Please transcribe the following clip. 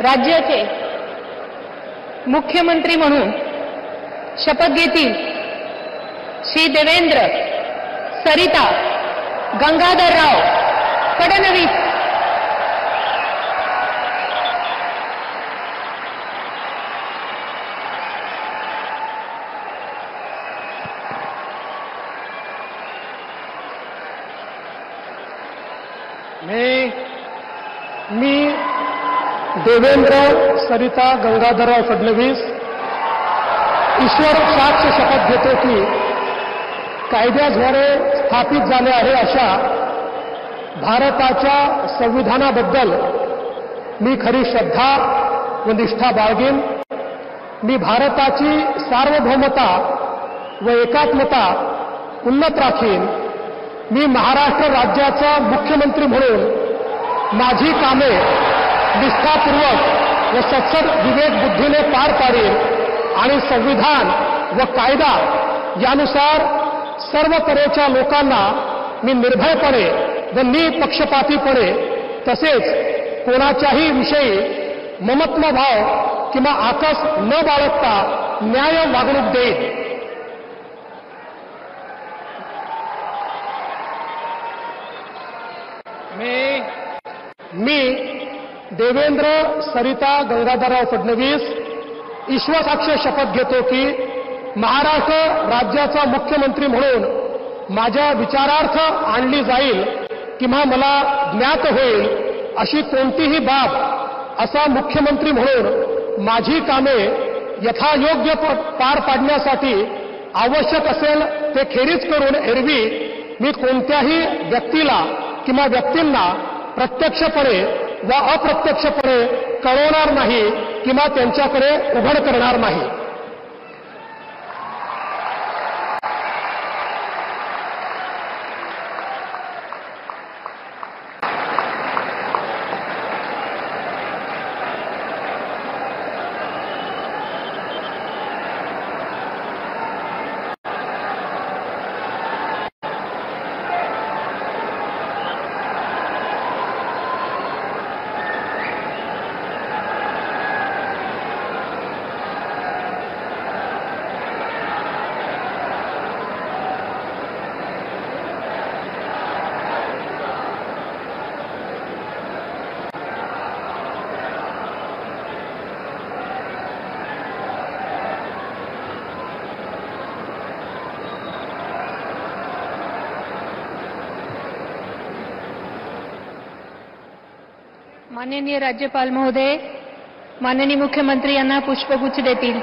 राज्याचे मुख्यमंत्री म्हणून शपथ घेतील श्री देवेंद्र सरिता गंगाधरराव फडणवीस। मी देवेंद्र सरिता गंगाधरराव फडणवीस ईश्वर साक्ष शपथ घेतो की कायद्याद्वारे स्थापित झाले आहे अशा भारताच्या संविधानाबद्दल मी खरी श्रद्धा व निष्ठा बाळगेन। मी भारताची सार्वभौमता व एकात्मता उन्नत राखीन। मी महाराष्ट्र राज्याचा मुख्यमंत्री म्हणून माझी कामे निष्ठापूर्वक व सत्सद विवेक बुद्धीने पार पाडेन आणि संविधान व कायदा यानुसार सर्व तऱ्हेच्या लोकांना मी निर्भयपणे व निपक्षपातीपणे तसेच कोणाच्याही विषयी ममत्वभाव किंवा आकस न बाळगता न्याय वागणूक देईन। मी देवेंद्र सरिता गंगाधरराव फडणवीस ईश्वरसाक्ष शपथ घेतो की महाराष्ट्र राज्याचा मुख्यमंत्री म्हणून माझ्या विचारार्थ आणली जाईल किंवा मला ज्ञात होईल अशी कोणतीही बाब असा मुख्यमंत्री म्हणून माझी कामे यथायोग्य पार पाडण्यासाठी आवश्यक असेल ते खेरीज करून एरवी मी कोणत्याही व्यक्तीला किंवा व्यक्तींना प्रत्यक्षपणे व अप्रत्यक्षपणे कळवणार नाही किंवा त्यांच्याकडे उघड करणार नाही। माननीय राज्यपाल महोदय, माननीय मुख्यमंत्री यांना पुष्पगुच्छ देतील।